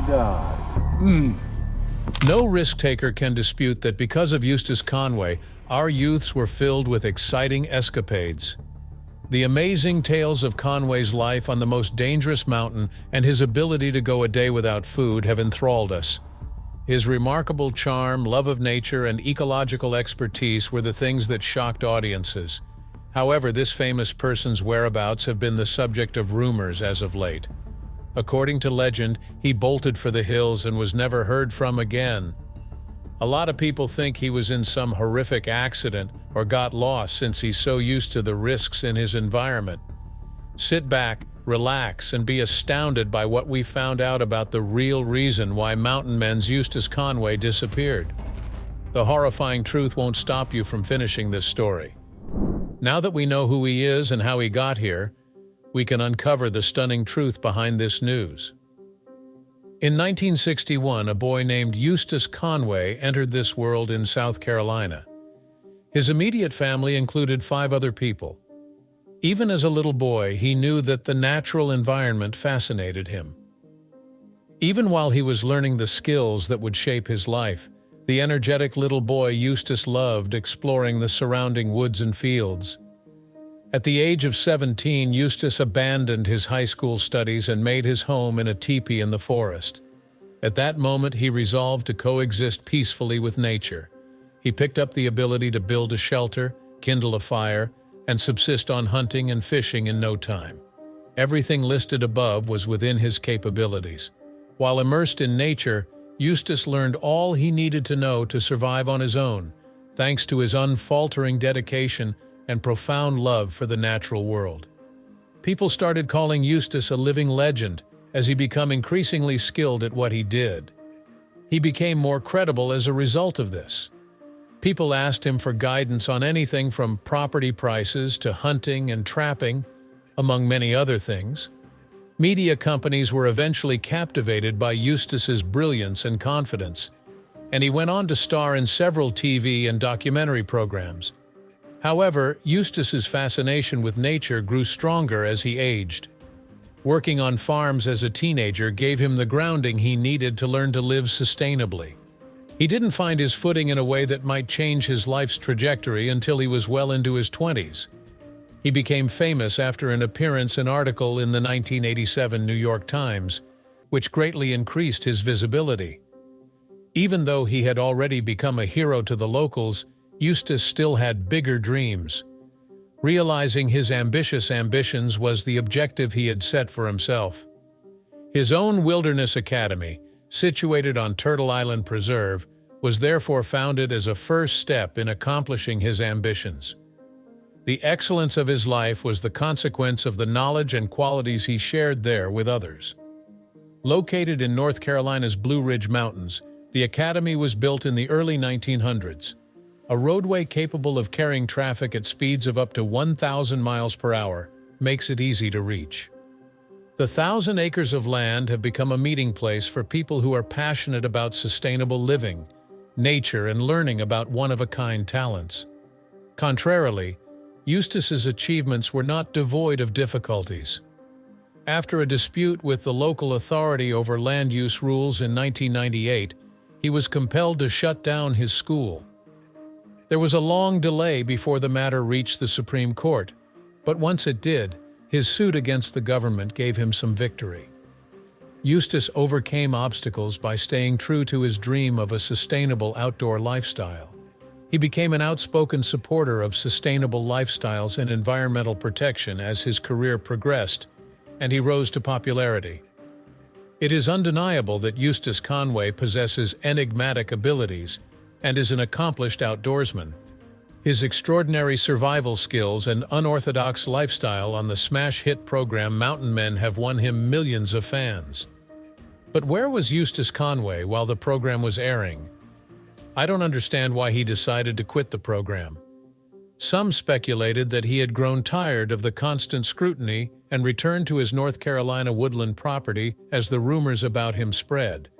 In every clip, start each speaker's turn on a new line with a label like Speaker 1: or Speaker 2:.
Speaker 1: God.
Speaker 2: No risk-taker can dispute that because of Eustace Conway, our youths were filled with exciting escapades. The amazing tales of Conway's life on the most dangerous mountain and his ability to go a day without food have enthralled us. His remarkable charm, love of nature, and ecological expertise were the things that shocked audiences. However, this famous person's whereabouts have been the subject of rumors as of late. According to legend, he bolted for the hills and was never heard from again. A lot of people think he was in some horrific accident or got lost since he's so used to the risks in his environment. Sit back, relax, and be astounded by what we found out about the real reason why mountain men's Eustace Conway disappeared. The horrifying truth won't stop you from finishing this story. Now that we know who he is and how he got here, we can uncover the stunning truth behind this news. In 1961, a boy named Eustace Conway entered this world in South Carolina. His immediate family included 5 other people. Even as a little boy, he knew that the natural environment fascinated him. Even while he was learning the skills that would shape his life, the energetic little boy Eustace loved exploring the surrounding woods and fields. At the age of 17, Eustace abandoned his high school studies and made his home in a teepee in the forest. At that moment, he resolved to coexist peacefully with nature. He picked up the ability to build a shelter, kindle a fire, and subsist on hunting and fishing in no time. Everything listed above was within his capabilities. While immersed in nature, Eustace learned all he needed to know to survive on his own, thanks to his unfaltering dedication and profound love for the natural world. People started calling Eustace a living legend as he became increasingly skilled at what he did. He became more credible as a result of this. People asked him for guidance on anything from property prices to hunting and trapping, among many other things. Media companies were eventually captivated by Eustace's brilliance and confidence, and he went on to star in several TV and documentary programs. However, Eustace's fascination with nature grew stronger as he aged. Working on farms as a teenager gave him the grounding he needed to learn to live sustainably. He didn't find his footing in a way that might change his life's trajectory until he was well into his 20s. He became famous after an appearance in an article in the 1987 New York Times, which greatly increased his visibility. Even though he had already become a hero to the locals, Eustace still had bigger dreams. Realizing his ambitious ambitions was the objective he had set for himself. His own wilderness academy, situated on Turtle Island Preserve, was therefore founded as a first step in accomplishing his ambitions. The excellence of his life was the consequence of the knowledge and qualities he shared there with others. Located in North Carolina's Blue Ridge Mountains, the academy was built in the early 1900s. A roadway capable of carrying traffic at speeds of up to 1,000 miles per hour makes it easy to reach. The 1,000 acres of land have become a meeting place for people who are passionate about sustainable living, nature, and learning about one-of-a-kind talents. Contrarily, Eustace's achievements were not devoid of difficulties. After a dispute with the local authority over land use rules in 1998, he was compelled to shut down his school. There was a long delay before the matter reached the Supreme Court, but once it did, his suit against the government gave him some victory. Eustace overcame obstacles by staying true to his dream of a sustainable outdoor lifestyle. He became an outspoken supporter of sustainable lifestyles and environmental protection as his career progressed, and he rose to popularity. It is undeniable that Eustace Conway possesses enigmatic abilities and is an accomplished outdoorsman. His extraordinary survival skills and unorthodox lifestyle on the smash hit program Mountain Men have won him millions of fans. But where was Eustace Conway while the program was airing? I don't understand why he decided to quit the program. Some speculated that he had grown tired of the constant scrutiny and returned to his North Carolina woodland property as the rumors about him spread.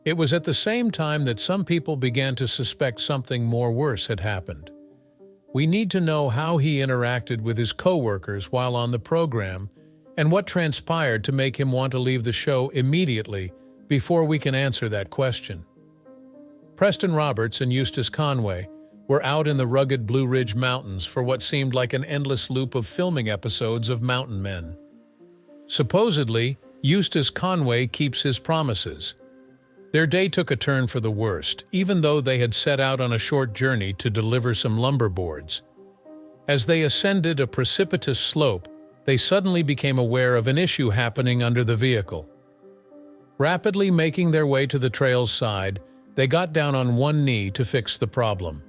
Speaker 2: It was at the same time that some people began to suspect something more worse had happened. We need to know how he interacted with his co-workers while on the program and what transpired to make him want to leave the show immediately before we can answer that question. Preston Roberts and Eustace Conway were out in the rugged Blue Ridge Mountains for what seemed like an endless loop of filming episodes of Mountain Men. Supposedly, Eustace Conway keeps his promises. Their day took a turn for the worst, even though they had set out on a short journey to deliver some lumber boards. As they ascended a precipitous slope, they suddenly became aware of an issue happening under the vehicle. Rapidly making their way to the trail's side, they got down on one knee to fix the problem.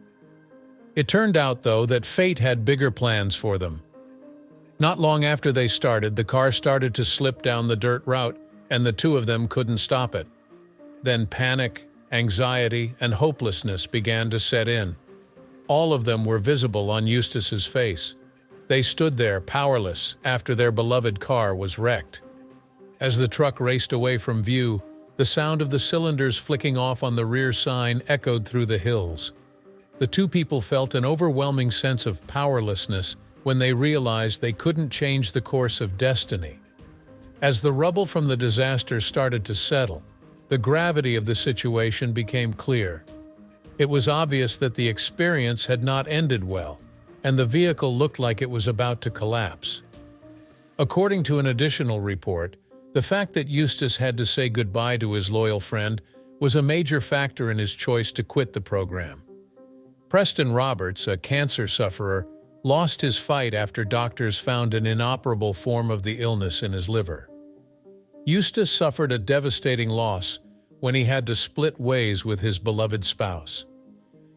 Speaker 2: It turned out, though, that fate had bigger plans for them. Not long after they started, the car started to slip down the dirt route, and the two of them couldn't stop it. Then panic, anxiety, and hopelessness began to set in. All of them were visible on Eustace's face. They stood there, powerless, after their beloved car was wrecked. As the truck raced away from view, the sound of the cylinders flicking off on the rear sign echoed through the hills. The two people felt an overwhelming sense of powerlessness when they realized they couldn't change the course of destiny. As the rubble from the disaster started to settle, the gravity of the situation became clear. It was obvious that the experience had not ended well, and the vehicle looked like it was about to collapse. According to an additional report, the fact that Eustace had to say goodbye to his loyal friend was a major factor in his choice to quit the program. Preston Roberts, a cancer sufferer, lost his fight after doctors found an inoperable form of the illness in his liver. Eustace suffered a devastating loss when he had to split ways with his beloved spouse.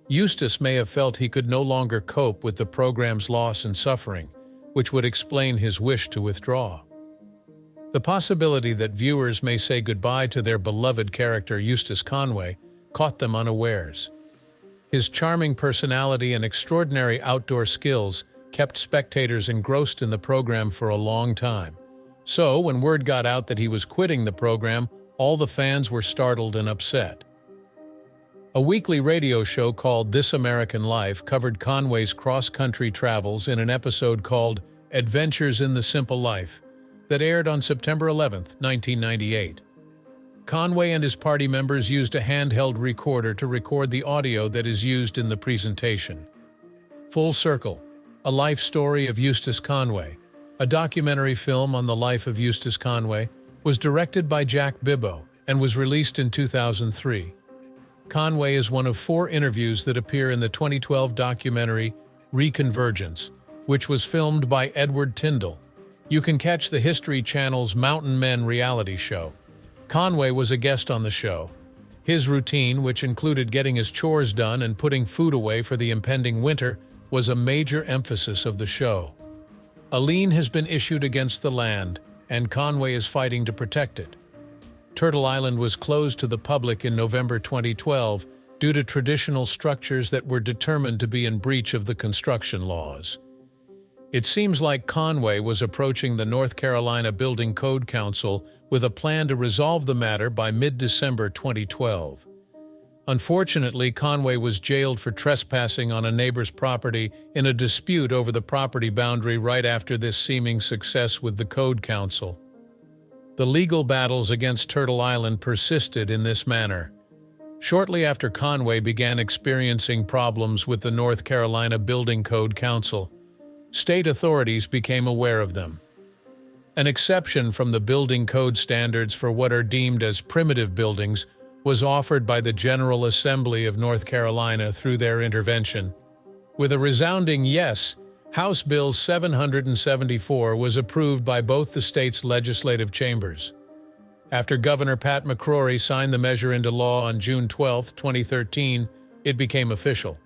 Speaker 2: Eustace may have felt he could no longer cope with the program's loss and suffering, which would explain his wish to withdraw. The possibility that viewers may say goodbye to their beloved character Eustace Conway caught them unawares. His charming personality and extraordinary outdoor skills kept spectators engrossed in the program for a long time. So, when word got out that he was quitting the program, all the fans were startled and upset. A weekly radio show called This American Life covered Conway's cross-country travels in an episode called Adventures in the Simple Life that aired on September 11, 1998. Conway and his party members used a handheld recorder to record the audio that is used in the presentation. Full Circle, a life story of Eustace Conway, a documentary film on the life of Eustace Conway, was directed by Jack Bibbo and was released in 2003. Conway is one of 4 interviews that appear in the 2012 documentary Reconvergence, which was filmed by Edward Tyndall. You can catch the History Channel's Mountain Men reality show. Conway was a guest on the show. His routine, which included getting his chores done and putting food away for the impending winter, was a major emphasis of the show. A lien has been issued against the land, and Conway is fighting to protect it. Turtle Island was closed to the public in November 2012 due to traditional structures that were determined to be in breach of the construction laws. It seems like Conway was approaching the North Carolina Building Code Council with a plan to resolve the matter by mid-December 2012. Unfortunately, Conway was jailed for trespassing on a neighbor's property in a dispute over the property boundary right after this seeming success with the Code Council. The legal battles against Turtle Island persisted in this manner. Shortly after Conway began experiencing problems with the North Carolina Building Code Council, state authorities became aware of them. An exception from the building code standards for what are deemed as primitive buildings was offered by the General Assembly of North Carolina through their intervention. With a resounding yes, House Bill 774 was approved by both the state's legislative chambers. After Governor Pat McCrory signed the measure into law on June 12, 2013, it became official.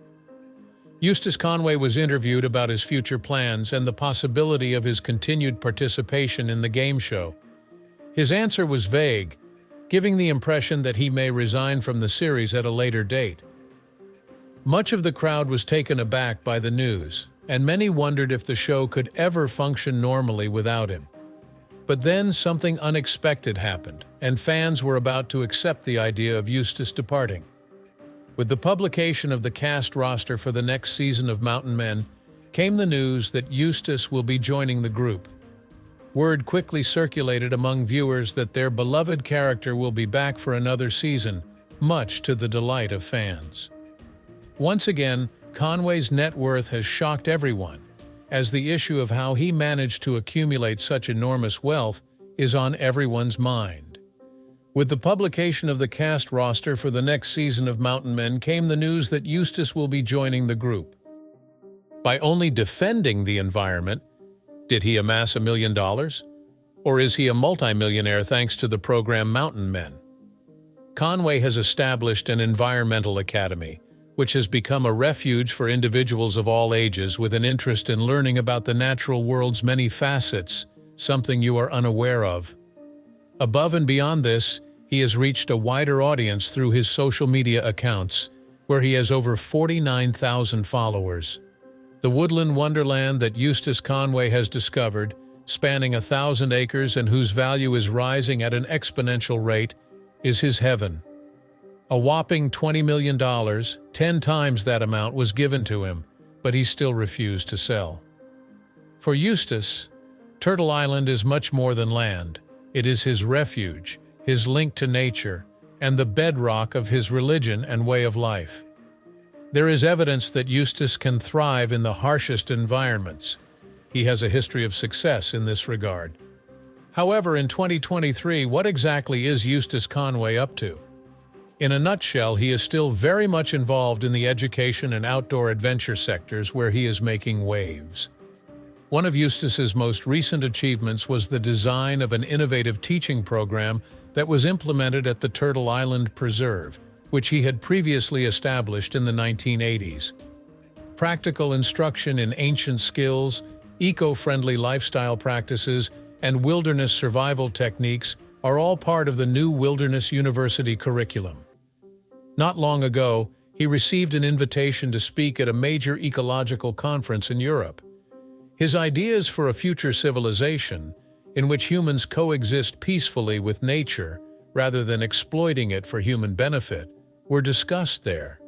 Speaker 2: Eustace Conway was interviewed about his future plans and the possibility of his continued participation in the game show. His answer was vague, giving the impression that he may resign from the series at a later date. Much of the crowd was taken aback by the news, and many wondered if the show could ever function normally without him. But then something unexpected happened, and fans were about to accept the idea of Eustace departing. With the publication of the cast roster for the next season of Mountain Men, came the news that Eustace will be joining the group. Word quickly circulated among viewers that their beloved character will be back for another season, much to the delight of fans. Once again, Conway's net worth has shocked everyone, as the issue of how he managed to accumulate such enormous wealth is on everyone's mind. With the publication of the cast roster for the next season of Mountain Men came the news that Eustace will be joining the group. By only defending the environment, did he amass $1 million? Or is he a multimillionaire thanks to the program Mountain Men? Conway has established an environmental academy, which has become a refuge for individuals of all ages with an interest in learning about the natural world's many facets, something you are unaware of. Above and beyond this, he has reached a wider audience through his social media accounts, where he has over 49,000 followers. The woodland wonderland that Eustace Conway has discovered, spanning 1,000 acres and whose value is rising at an exponential rate, is his heaven. A whopping $20 million, 10 times that amount, was given to him, but he still refused to sell. For Eustace, Turtle Island is much more than land. It is his refuge, his link to nature, and the bedrock of his religion and way of life. There is evidence that Eustace can thrive in the harshest environments. He has a history of success in this regard. However, in 2023, what exactly is Eustace Conway up to? In a nutshell, he is still very much involved in the education and outdoor adventure sectors where he is making waves. One of Eustace's most recent achievements was the design of an innovative teaching program that was implemented at the Turtle Island Preserve, which he had previously established in the 1980s. Practical instruction in ancient skills, eco-friendly lifestyle practices, and wilderness survival techniques are all part of the new Wilderness University curriculum. Not long ago, he received an invitation to speak at a major ecological conference in Europe. His ideas for a future civilization, in which humans coexist peacefully with nature rather than exploiting it for human benefit, were discussed there.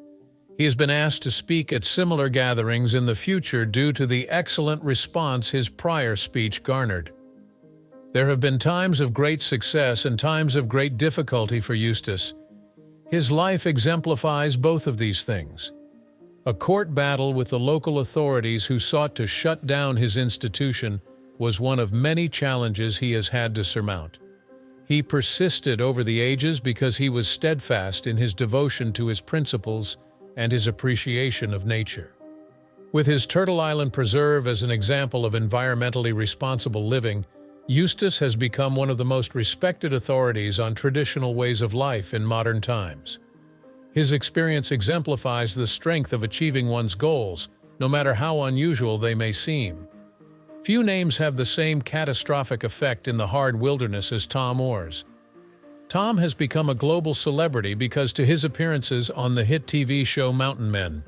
Speaker 2: He has been asked to speak at similar gatherings in the future due to the excellent response his prior speech garnered. There have been times of great success and times of great difficulty for Eustace. His life exemplifies both of these things. A court battle with the local authorities who sought to shut down his institution was one of many challenges he has had to surmount. He persisted over the ages because he was steadfast in his devotion to his principles and his appreciation of nature. With his Turtle Island Preserve as an example of environmentally responsible living, Eustace has become one of the most respected authorities on traditional ways of life in modern times. His experience exemplifies the strength of achieving one's goals, no matter how unusual they may seem. Few names have the same catastrophic effect in the hard wilderness as Tom Oars. Tom has become a global celebrity because to his appearances on the hit TV show Mountain Men.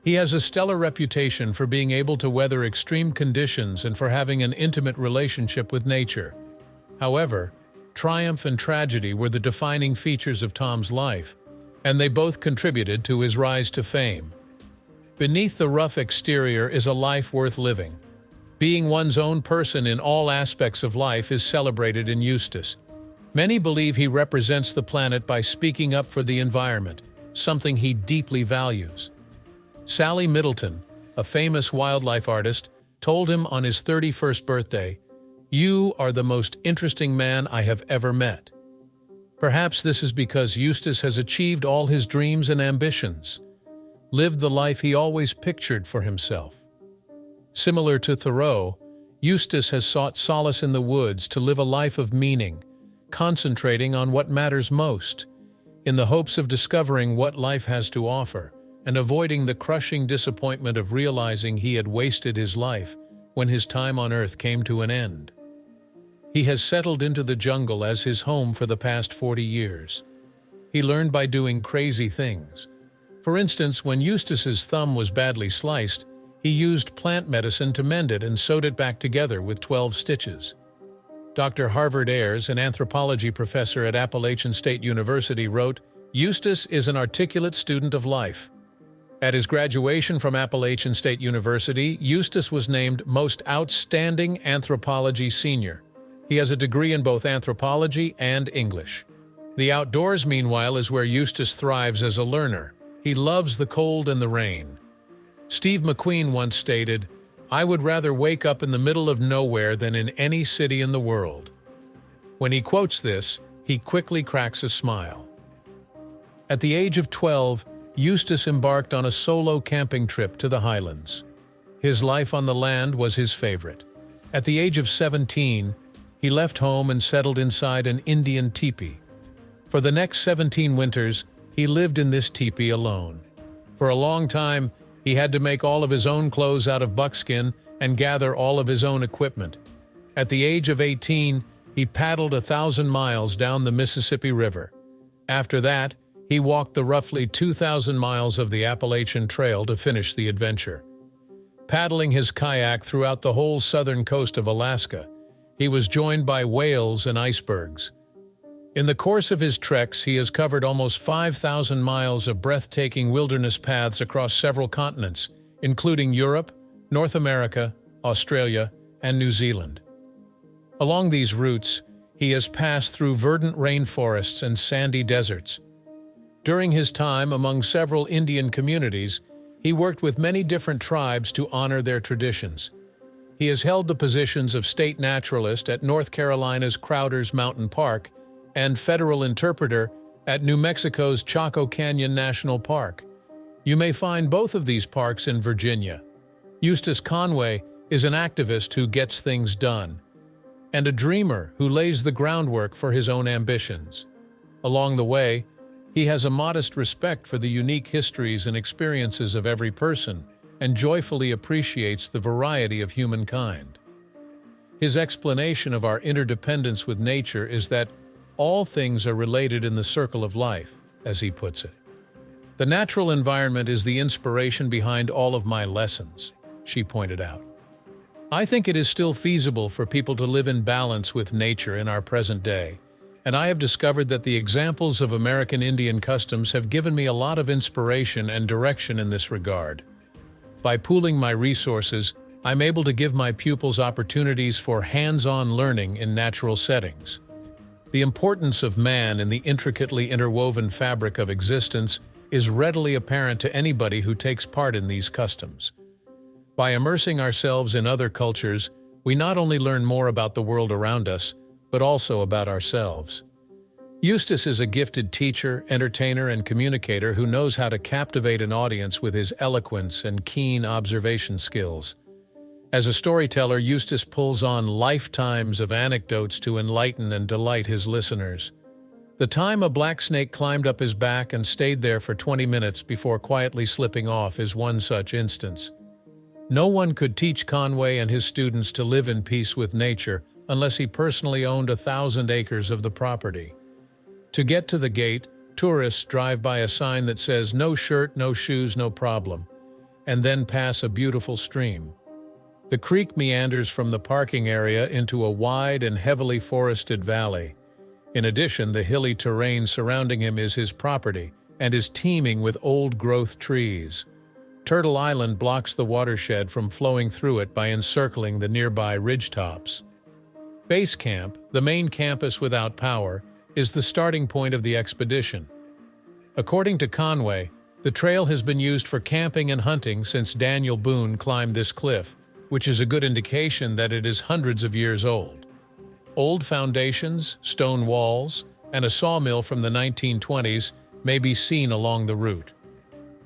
Speaker 2: He has a stellar reputation for being able to weather extreme conditions and for having an intimate relationship with nature. However, triumph and tragedy were the defining features of Tom's life, and they both contributed to his rise to fame. Beneath the rough exterior is a life worth living. Being one's own person in all aspects of life is celebrated in Eustace. Many believe he represents the planet by speaking up for the environment, something he deeply values. Sally Middleton, a famous wildlife artist, told him on his 31st birthday, "You are the most interesting man I have ever met." Perhaps this is because Eustace has achieved all his dreams and ambitions, lived the life he always pictured for himself. Similar to Thoreau, Eustace has sought solace in the woods to live a life of meaning, concentrating on what matters most, in the hopes of discovering what life has to offer, and avoiding the crushing disappointment of realizing he had wasted his life when his time on Earth came to an end. He has settled into the jungle as his home for the past 40 years. He learned by doing crazy things. For instance, when Eustace's thumb was badly sliced, he used plant medicine to mend it and sewed it back together with 12 stitches. Dr. Harvard Ayers, an anthropology professor at Appalachian State University, wrote, "Eustace is an articulate student of life." At his graduation from Appalachian State University, Eustace was named Most Outstanding Anthropology Senior, He has a degree in both anthropology and English. The outdoors, meanwhile, is where Eustace thrives as a learner. He loves the cold and the rain. Steve McQueen once stated, "I would rather wake up in the middle of nowhere than in any city in the world." When he quotes this, he quickly cracks a smile. At the age of 12, Eustace embarked on a solo camping trip to the Highlands. His life on the land was his favorite. At the age of 17, he left home and settled inside an Indian teepee. For the next 17 winters, he lived in this teepee alone. For a long time, he had to make all of his own clothes out of buckskin and gather all of his own equipment. At the age of 18, he paddled 1,000 miles down the Mississippi River. After that, he walked the roughly 2,000 miles of the Appalachian Trail to finish the adventure. Paddling his kayak throughout the whole southern coast of Alaska, he was joined by whales and icebergs. In the course of his treks, he has covered almost 5,000 miles of breathtaking wilderness paths across several continents, including Europe, North America, Australia, and New Zealand. Along these routes, he has passed through verdant rainforests and sandy deserts. During his time among several Indian communities, he worked with many different tribes to honor their traditions. He has held the positions of state naturalist at North Carolina's Crowder's Mountain Park and federal interpreter at New Mexico's Chaco Canyon National Park. You may find both of these parks in Virginia. Eustace Conway is an activist who gets things done, and a dreamer who lays the groundwork for his own ambitions. Along the way, he has a modest respect for the unique histories and experiences of every person and joyfully appreciates the variety of humankind. His explanation of our interdependence with nature is that all things are related in the circle of life, as he puts it. The natural environment is the inspiration behind all of my lessons, she pointed out. I think it is still feasible for people to live in balance with nature in our present day, and I have discovered that the examples of American Indian customs have given me a lot of inspiration and direction in this regard. By pooling my resources, I'm able to give my pupils opportunities for hands-on learning in natural settings. The importance of man in the intricately interwoven fabric of existence is readily apparent to anybody who takes part in these customs. By immersing ourselves in other cultures, we not only learn more about the world around us, but also about ourselves. Eustace is a gifted teacher, entertainer, and communicator who knows how to captivate an audience with his eloquence and keen observation skills. As a storyteller, Eustace pulls on lifetimes of anecdotes to enlighten and delight his listeners. The time a black snake climbed up his back and stayed there for 20 minutes before quietly slipping off is one such instance. No one could teach Conway and his students to live in peace with nature unless he personally owned 1,000 acres of the property. To get to the gate, tourists drive by a sign that says "No shirt, no shoes, no problem," and then pass a beautiful stream. The creek meanders from the parking area into a wide and heavily forested valley. In addition, the hilly terrain surrounding him is his property and is teeming with old-growth trees. Turtle Island blocks the watershed from flowing through it by encircling the nearby ridgetops. Base Camp, the main campus without power, is the starting point of the expedition. According to Conway, the trail has been used for camping and hunting since Daniel Boone climbed this cliff, which is a good indication that it is hundreds of years old. Old foundations, stone walls, and a sawmill from the 1920s may be seen along the route.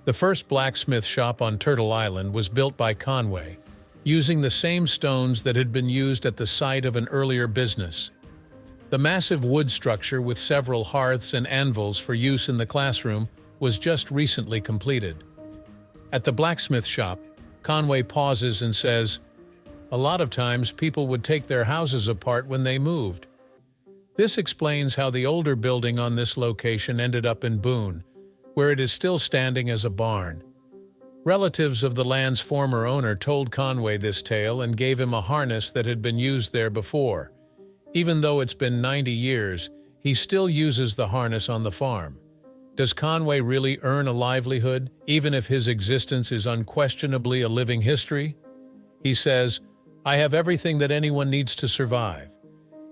Speaker 2: The first blacksmith shop on Turtle Island was built by Conway, using the same stones that had been used at the site of an earlier business. The massive wood structure with several hearths and anvils for use in the classroom was just recently completed. At the blacksmith shop, Conway pauses and says, "A lot of times people would take their houses apart when they moved." This explains how the older building on this location ended up in Boone, where it is still standing as a barn. Relatives of the land's former owner told Conway this tale and gave him a harness that had been used there before. Even though it's been 90 years, he still uses the harness on the farm. Does Conway really earn a livelihood, even if his existence is unquestionably a living history? He says, "I have everything that anyone needs to survive."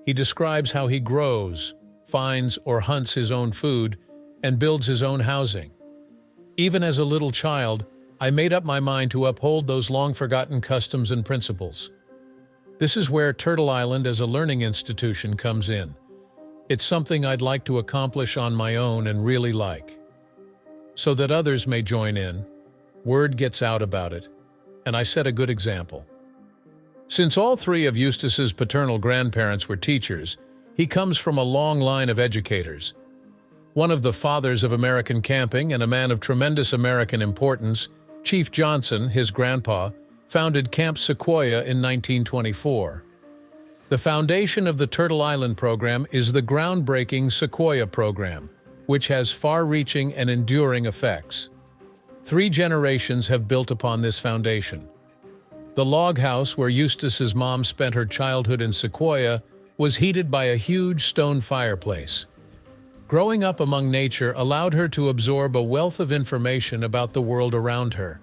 Speaker 2: He describes how he grows, finds or hunts his own food, and builds his own housing. Even as a little child, I made up my mind to uphold those long-forgotten customs and principles. This is where Turtle Island as a learning institution comes in. It's something I'd like to accomplish on my own and really like. So that others may join in, word gets out about it, and I set a good example. Since all three of Eustace's paternal grandparents were teachers, he comes from a long line of educators. One of the fathers of American camping and a man of tremendous American importance, Chief Johnson, his grandpa, founded Camp Sequoia in 1924. The foundation of the Turtle Island program is the groundbreaking Sequoia program, which has far-reaching and enduring effects. 3 generations have built upon this foundation. The log house where Eustace's mom spent her childhood in Sequoia was heated by a huge stone fireplace. Growing up among nature allowed her to absorb a wealth of information about the world around her.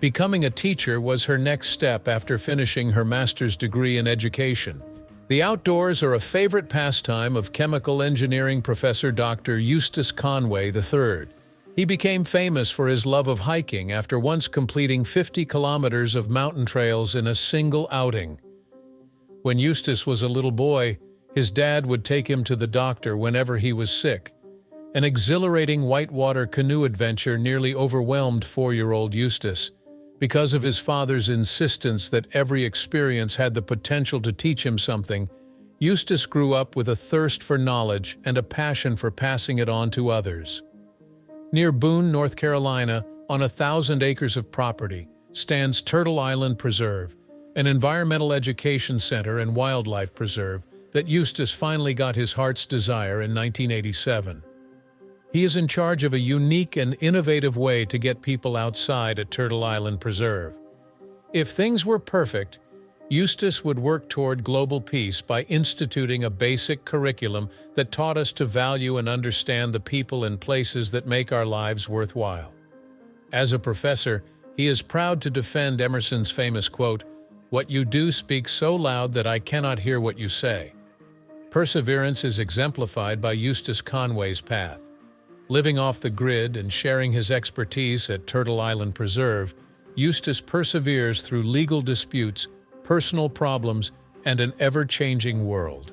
Speaker 2: Becoming a teacher was her next step after finishing her master's degree in education. The outdoors are a favorite pastime of chemical engineering professor Dr. Eustace Conway III. He became famous for his love of hiking after once completing 50 kilometers of mountain trails in a single outing. When Eustace was a little boy, his dad would take him to the doctor whenever he was sick. An exhilarating whitewater canoe adventure nearly overwhelmed 4-year-old Eustace. Because of his father's insistence that every experience had the potential to teach him something, Eustace grew up with a thirst for knowledge and a passion for passing it on to others. Near Boone, North Carolina, on 1,000 acres of property, stands Turtle Island Preserve, an environmental education center and wildlife preserve that Eustace finally got his heart's desire in 1987. He is in charge of a unique and innovative way to get people outside at Turtle Island Preserve. If things were perfect, Eustace would work toward global peace by instituting a basic curriculum that taught us to value and understand the people and places that make our lives worthwhile. As a professor, he is proud to defend Emerson's famous quote, "What you do speaks so loud that I cannot hear what you say." Perseverance is exemplified by Eustace Conway's path. Living off the grid and sharing his expertise at Turtle Island Preserve, Eustace perseveres through legal disputes, personal problems, and an ever-changing world.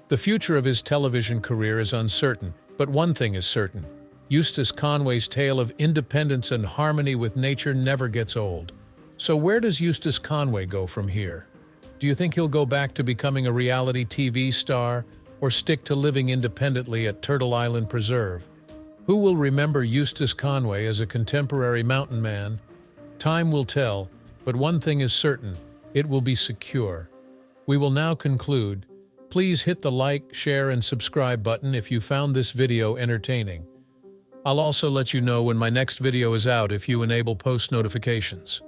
Speaker 2: The future of his television career is uncertain, but one thing is certain. Eustace Conway's tale of independence and harmony with nature never gets old. So where does Eustace Conway go from here? Do you think he'll go back to becoming a reality TV star or stick to living independently at Turtle Island Preserve? Who will remember Eustace Conway as a contemporary mountain man? Time will tell, but one thing is certain. It will be secure. We will now conclude. Please hit the like, share, and subscribe button if you found this video entertaining. I'll also let you know when my next video is out if you enable post notifications.